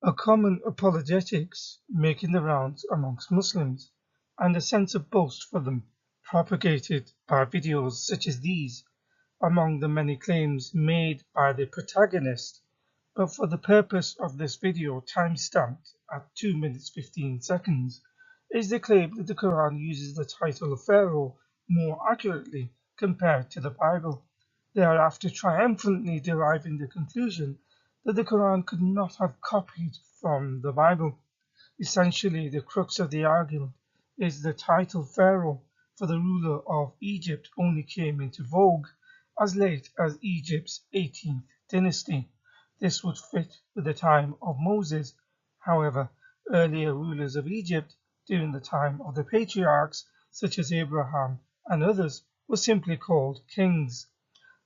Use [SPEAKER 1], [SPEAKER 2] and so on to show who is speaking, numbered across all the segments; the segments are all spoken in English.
[SPEAKER 1] A common apologetics making the rounds amongst Muslims, and a sense of boast for them propagated by videos such as these, among the many claims made by the protagonist. But for the purpose of this video, time-stamped at 2 minutes 15 seconds, is the claim that the Quran uses the title of Pharaoh more accurately compared to the Bible, thereafter triumphantly deriving the conclusion that the Quran could not have copied from the Bible. Essentially, the crux of the argument is the title Pharaoh for the ruler of Egypt only came into vogue as late as Egypt's 18th dynasty. This would fit with the time of Moses. However, earlier rulers of Egypt during the time of the patriarchs, such as Abraham and others, were simply called kings.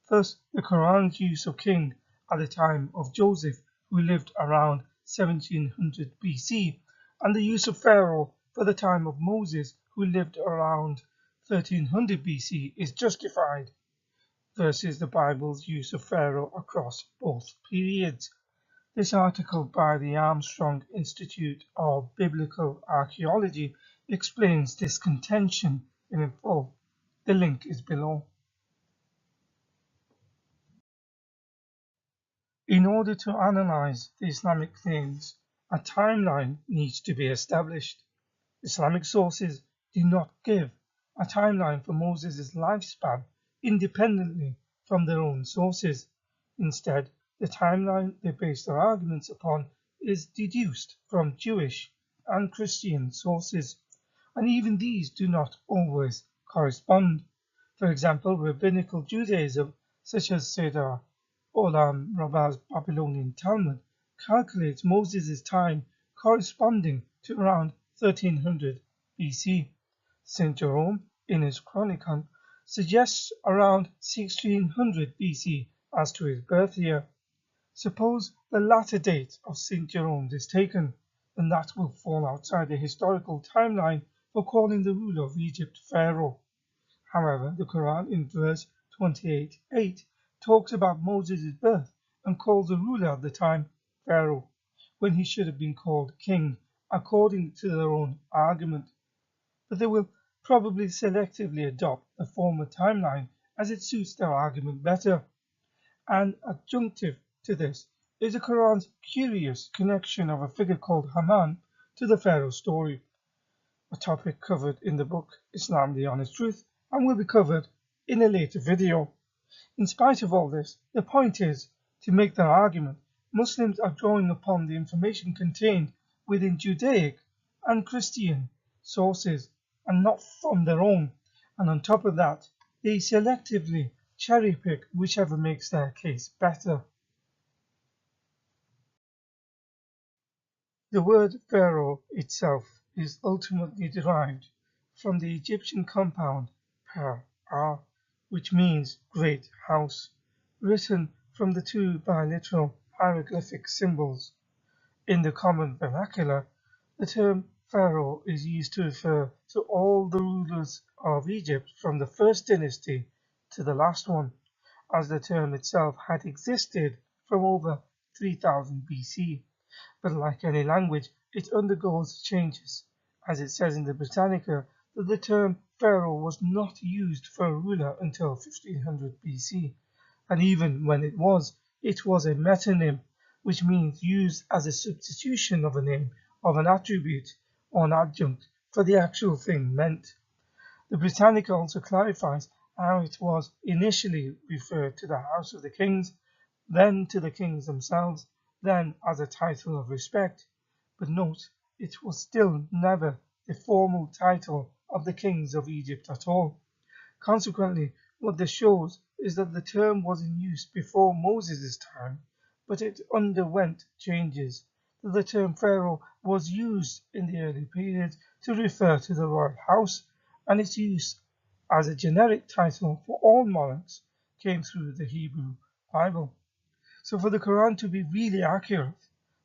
[SPEAKER 1] Thus, the Quran's use of king at the time of Joseph, who lived around 1700 BC, and the use of Pharaoh for the time of Moses, who lived around 1300 BC, is justified, versus the Bible's use of Pharaoh across both periods. This article by the Armstrong Institute of Biblical Archaeology explains this contention in full. The link is below. In order to analyze the Islamic claims, a timeline needs to be established. Islamic sources do not give a timeline for Moses' lifespan independently from their own sources. Instead, the timeline they base their arguments upon is deduced from Jewish and Christian sources, and even these do not always correspond. For example, rabbinical Judaism, such as Seder Olam Rabbah's Babylonian Talmud, calculates Moses' time corresponding to around 1300 BC. St. Jerome, in his Chronicon, suggests around 1600 BC as to his birth year. Suppose the latter date of St. Jerome's is taken, then that will fall outside the historical timeline for calling the ruler of Egypt Pharaoh. However, the Quran in verse 28:8 talks about Moses' birth and calls the ruler at the time Pharaoh, when he should have been called king, according to their own argument. But they will probably selectively adopt the former timeline as it suits their argument better. And adjunctive to this is the Quran's curious connection of a figure called Haman to the Pharaoh story, a topic covered in the book Islam the Honest Truth and will be covered in a later video. In spite of all this, the point is, to make their argument, Muslims are drawing upon the information contained within Judaic and Christian sources and not from their own, and on top of that, they selectively cherry-pick whichever makes their case better. The word Pharaoh itself is ultimately derived from the Egyptian compound Pharaoh, which means great house, written from the two biliteral hieroglyphic symbols. In the common vernacular, the term Pharaoh is used to refer to all the rulers of Egypt from the first dynasty to the last one, as the term itself had existed from over 3000 BC. But like any language, it undergoes changes, as it says in the Britannica that the term Pharaoh was not used for a ruler until 1500 BC, and even when it was a metonym, which means used as a substitution of a name, of an attribute, or an adjunct for the actual thing meant. The Britannica also clarifies how it was initially referred to the House of the Kings, then to the kings themselves, then as a title of respect. But note, it was still never the formal title of the kings of Egypt at all. Consequently, what this shows is that the term was in use before Moses' time, but it underwent changes. That the term Pharaoh was used in the early period to refer to the royal house, and its use as a generic title for all monarchs came through the Hebrew Bible. So for the Quran to be really accurate,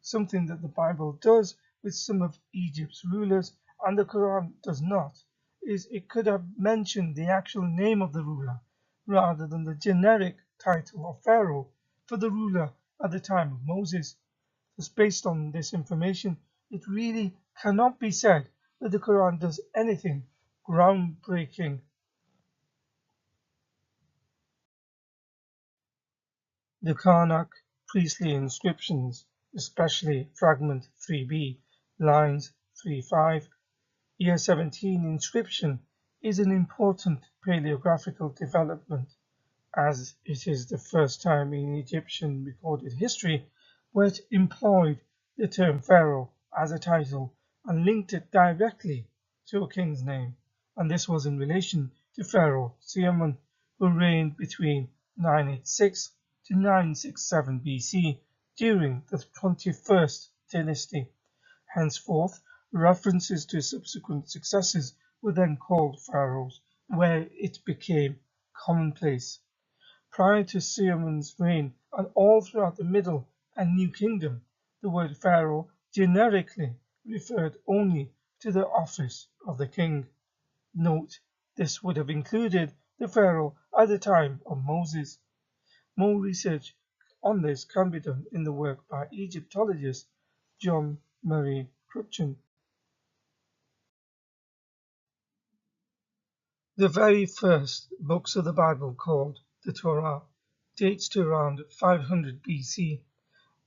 [SPEAKER 1] something that the Bible does with some of Egypt's rulers and the Quran does not, is it could have mentioned the actual name of the ruler rather than the generic title of Pharaoh for the ruler at the time of Moses. Thus, based on this information, it really cannot be said that the Quran does anything groundbreaking. The Karnak priestly inscriptions, especially fragment 3b, lines 3-5, year 17 inscription, is an important paleographical development, as it is the first time in Egyptian recorded history where it employed the term Pharaoh as a title and linked it directly to a king's name, and this was in relation to Pharaoh Seaman, who reigned between 986 to 967 BC during the 21st dynasty. Henceforth, references to subsequent successors were then called pharaohs, where it became commonplace. Prior to Seaman's reign and all throughout the Middle and New Kingdom, the word pharaoh generically referred only to the office of the king. Note, this would have included the pharaoh at the time of Moses. More research on this can be done in the work by Egyptologist John Murray Cruikshank. The very first books of the Bible, called the Torah, dates to around 500 BC,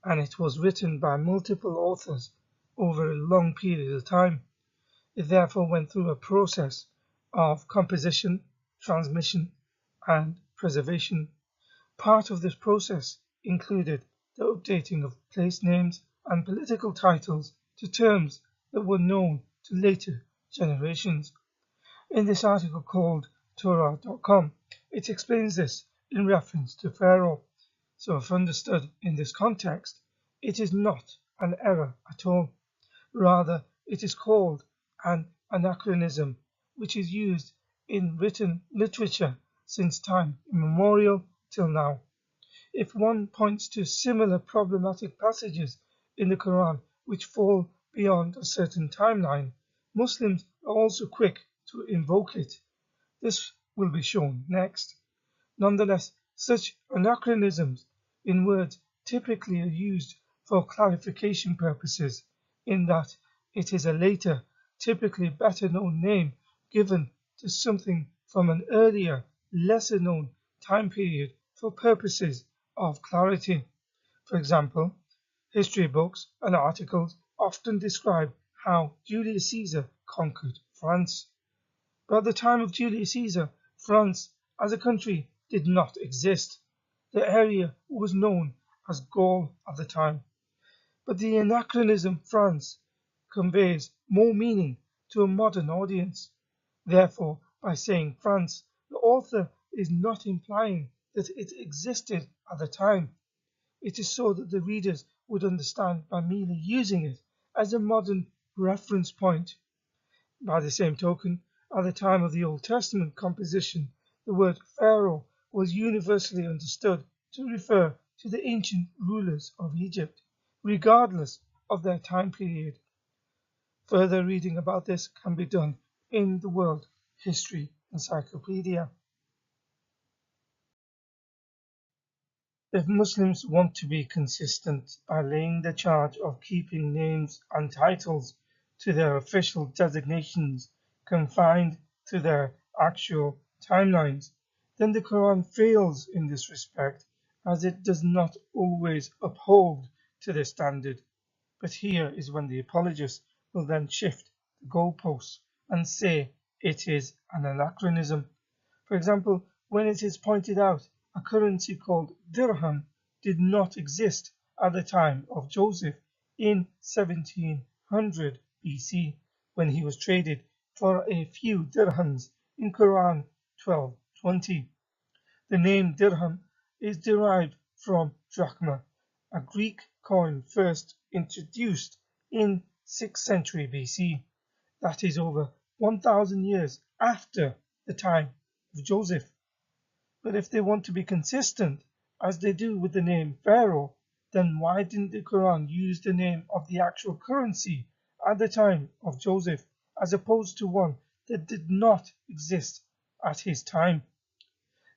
[SPEAKER 1] and it was written by multiple authors over a long period of time. It therefore went through a process of composition, transmission, and preservation. Part of this process included the updating of place names and political titles to terms that were known to later generations. In this article called Torah.com, it explains this in reference to Pharaoh. So if understood in this context, it is not an error at all. Rather, it is called an anachronism, which is used in written literature since time immemorial till now. If one points to similar problematic passages in the Quran which fall beyond a certain timeline, Muslims are also quick to invoke it. This will be shown next. Nonetheless, such anachronisms in words typically are used for clarification purposes, in that it is a later, typically better known name given to something from an earlier, lesser known time period for purposes of clarity. For example, history books and articles often describe how Julius Caesar conquered France. But at the time of Julius Caesar, France as a country did not exist. The area was known as Gaul at the time. But the anachronism France conveys more meaning to a modern audience. Therefore, by saying France, the author is not implying that it existed at the time. It is so that the readers would understand by merely using it as a modern reference point. By the same token, at the time of the Old Testament composition, the word Pharaoh was universally understood to refer to the ancient rulers of Egypt, regardless of their time period. Further reading about this can be done in the World History Encyclopedia. If Muslims want to be consistent by laying the charge of keeping names and titles to their official designations confined to their actual timelines, then the Quran fails in this respect, as it does not always uphold to this standard. But here is when the apologists will then shift the goalposts and say it is an anachronism. For example, when it is pointed out a currency called dirham did not exist at the time of Joseph in 1700 BC, when he was traded for a few dirhams in Quran 12:20. The name dirham is derived from drachma, a Greek coin first introduced in 6th century BC. That is over 1,000 years after the time of Joseph. But if they want to be consistent, as they do with the name Pharaoh, then why didn't the Quran use the name of the actual currency at the time of Joseph, as opposed to one that did not exist at his time?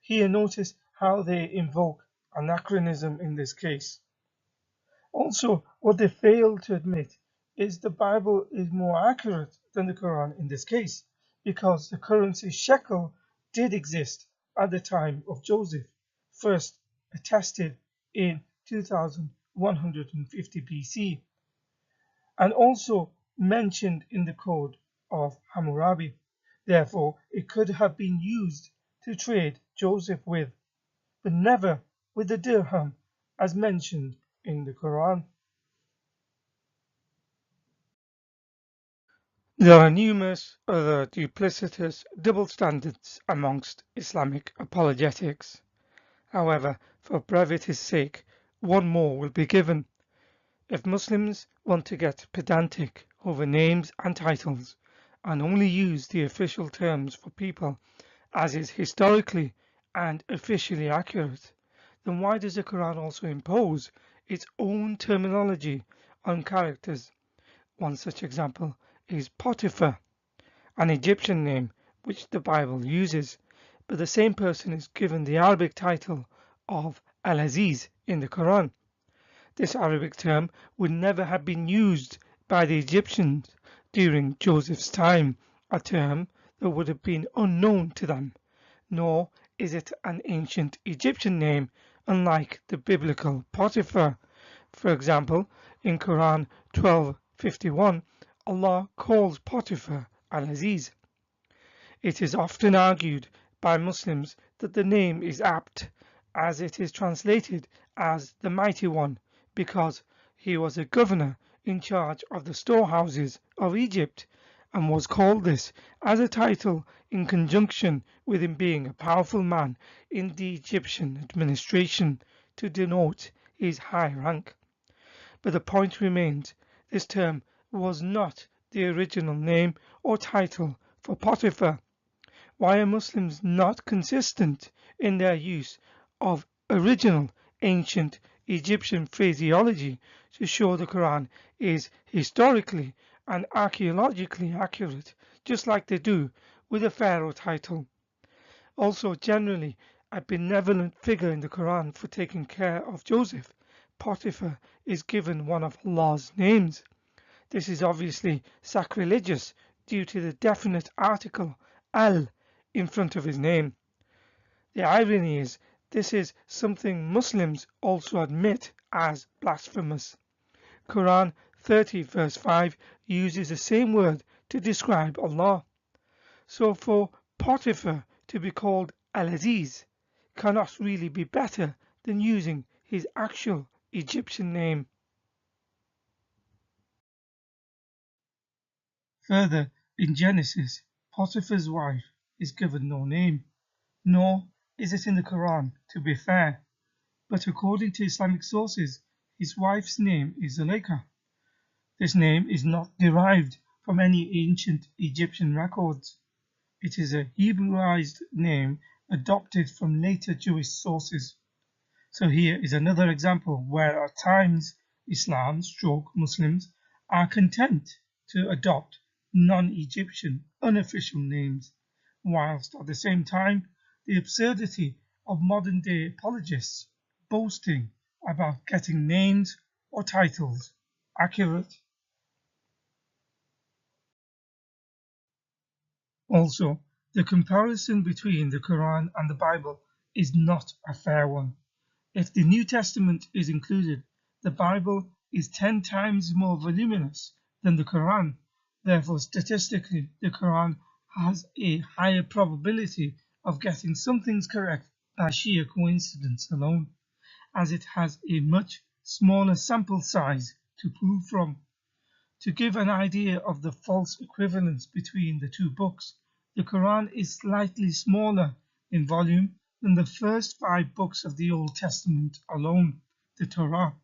[SPEAKER 1] Here notice how they invoke anachronism in this case. Also, what they fail to admit is the Bible is more accurate than the Quran in this case, because the currency shekel did exist at the time of Joseph, first attested in 2150 BC, and also mentioned in the Code of Hammurabi. Therefore, it could have been used to trade Joseph with, but never with the dirham as mentioned in the Quran. There are numerous other duplicitous double standards amongst Islamic apologetics. However, for brevity's sake, one more will be given. If Muslims want to get pedantic over names and titles and only use the official terms for people as is historically and officially accurate, then why does the Quran also impose its own terminology on characters? One such example is Potiphar, an Egyptian name which the Bible uses, but the same person is given the Arabic title of Al-Aziz in the Quran. This Arabic term would never have been used by the Egyptians during Joseph's time, a term that would have been unknown to them, nor is it an ancient Egyptian name unlike the biblical Potiphar. For example, in Quran 12:51, Allah calls Potiphar Al-Aziz. It is often argued by Muslims that the name is apt, as it is translated as the Mighty One, because he was a governor in charge of the storehouses of Egypt, and was called this as a title in conjunction with him being a powerful man in the Egyptian administration to denote his high rank. But the point remains, this term was not the original name or title for Potiphar. Why are Muslims not consistent in their use of original ancient Egyptian phraseology to show the Quran is historically and archaeologically accurate, just like they do with the Pharaoh title? Also, generally, a benevolent figure in the Quran for taking care of Joseph, Potiphar, is given one of Allah's names. This is obviously sacrilegious due to the definite article al in front of his name. The irony is, this is something Muslims also admit as blasphemous. Quran 30 verse 5 uses the same word to describe Allah. So for Potiphar to be called Al-Aziz cannot really be better than using his actual Egyptian name. Further, in Genesis, Potiphar's wife is given no name, nor is it in the Quran, to be fair, but according to Islamic sources, his wife's name is Zuleika. This name is not derived from any ancient Egyptian records. It is a Hebraized name adopted from later Jewish sources. So here is another example where at times Muslims are content to adopt non-Egyptian unofficial names, whilst at the same time the absurdity of modern day apologists boasting about getting names or titles accurate. Also, the comparison between the Quran and the Bible is not a fair one. If the New Testament is included, the Bible is 10 times more voluminous than the Quran. Therefore, statistically, the Quran has a higher probability of getting some things correct by sheer coincidence alone, as it has a much smaller sample size to prove from. To give an idea of the false equivalence between the two books, the Quran is slightly smaller in volume than the first 5 books of the Old Testament alone, the Torah.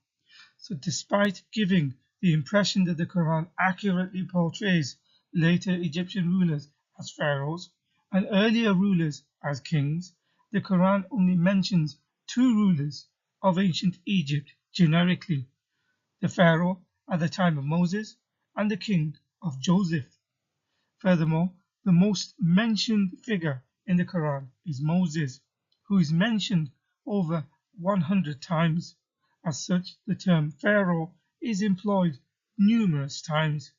[SPEAKER 1] So despite giving the impression that the Quran accurately portrays later Egyptian rulers as pharaohs and earlier rulers as kings, the Quran only mentions 2 rulers of ancient Egypt generically, the pharaoh at the time of Moses and the king of Joseph. Furthermore, the most mentioned figure in the Quran is Moses, who is mentioned over 100 times, As such, the term Pharaoh is employed numerous times.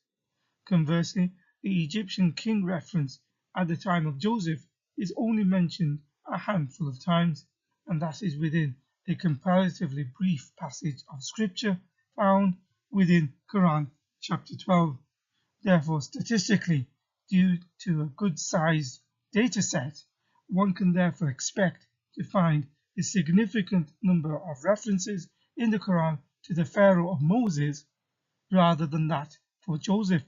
[SPEAKER 1] Conversely, the Egyptian king reference at the time of Joseph is only mentioned a handful of times, and that is within a comparatively brief passage of scripture found within Quran chapter 12. Therefore, statistically, due to a good-sized data set, one can therefore expect to find a significant number of references in the Quran to the Pharaoh of Moses rather than that for Joseph.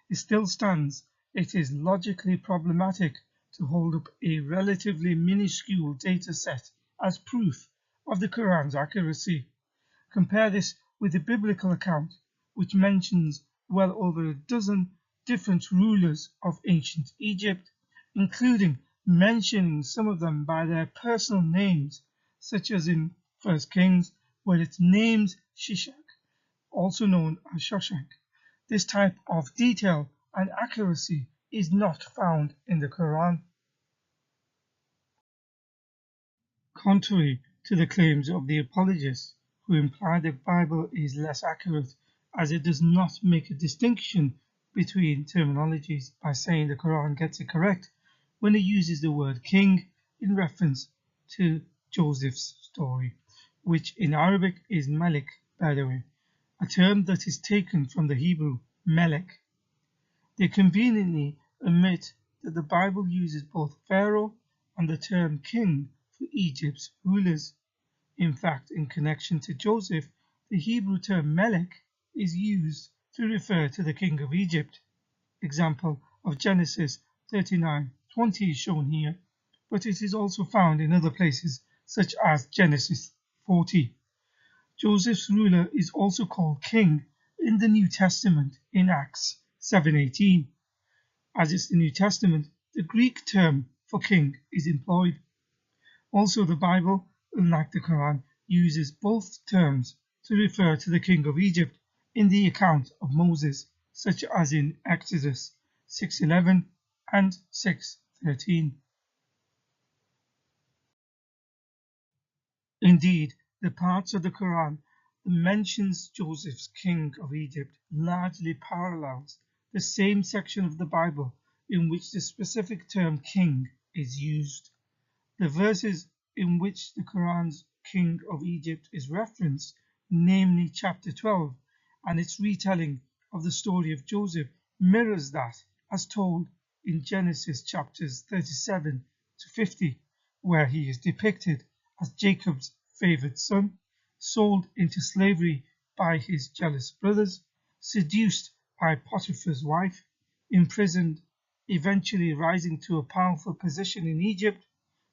[SPEAKER 1] It still stands, it is logically problematic to hold up a relatively minuscule data set as proof of the Quran's accuracy. Compare this with the biblical account, which mentions well over a dozen different rulers of ancient Egypt, including mentioning some of them by their personal names, such as in 1 Kings, where it names Shishak, also known as Shoshank. This type of detail and accuracy is not found in the Quran. Contrary to the claims of the apologists, who imply the Bible is less accurate as it does not make a distinction between terminologies by saying the Quran gets it correct when it uses the word king in reference to Joseph's story, which in Arabic is Malik, by the way, a term that is taken from the Hebrew melech. They conveniently omit that the Bible uses both Pharaoh and the term king for Egypt's rulers. In fact, in connection to Joseph, the Hebrew term melech is used to refer to the king of Egypt. Example of Genesis 39:20 is shown here, but it is also found in other places such as Genesis 40. Joseph's ruler is also called king in the New Testament in Acts 7:18. As it's the New Testament, the Greek term for king is employed. Also, the Bible, unlike the Quran, uses both terms to refer to the king of Egypt in the account of Moses, such as in Exodus 6:11 and 6:13. Indeed, the parts of the Quran that mentions Joseph's king of Egypt largely parallels the same section of the Bible in which the specific term king is used. The verses in which the Quran's king of Egypt is referenced, namely chapter 12, and its retelling of the story of Joseph, mirrors that as told in Genesis chapters 37 to 50, where he is depicted as Jacob's favoured son, sold into slavery by his jealous brothers, seduced by Potiphar's wife, imprisoned, eventually rising to a powerful position in Egypt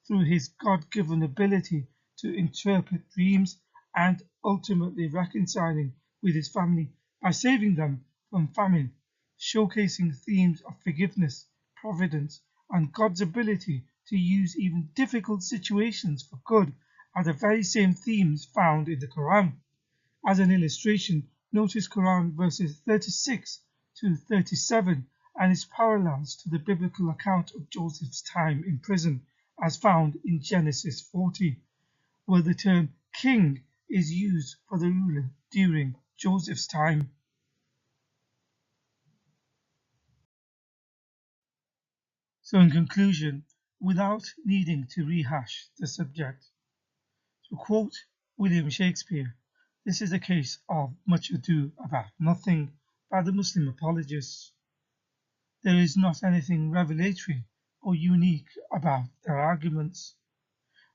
[SPEAKER 1] through his God-given ability to interpret dreams, and ultimately reconciling with his family by saving them from famine, showcasing themes of forgiveness, providence, and God's ability to use even difficult situations for good are the very same themes found in the Quran. As an illustration, notice Quran verses 36 to 37 and its parallels to the biblical account of Joseph's time in prison, as found in Genesis 40, where the term king is used for the ruler during Joseph's time. So in conclusion, without needing to rehash the subject, to quote William Shakespeare, this is a case of much ado about nothing by the Muslim apologists. There is not anything revelatory or unique about their arguments.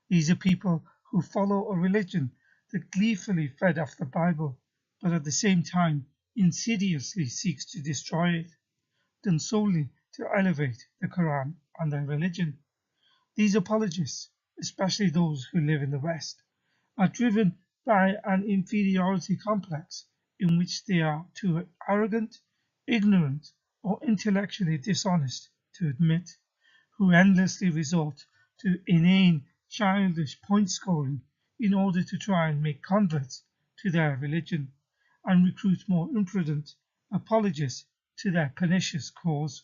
[SPEAKER 1] These are people who follow a religion that gleefully fed off the Bible, but at the same time insidiously seeks to destroy it, done solely to elevate the Quran and their religion. These apologists, especially those who live in the West, are driven by an inferiority complex in which they are too arrogant, ignorant, or intellectually dishonest to admit, who endlessly resort to inane, childish point scoring in order to try and make converts to their religion and recruit more imprudent apologists to their pernicious cause.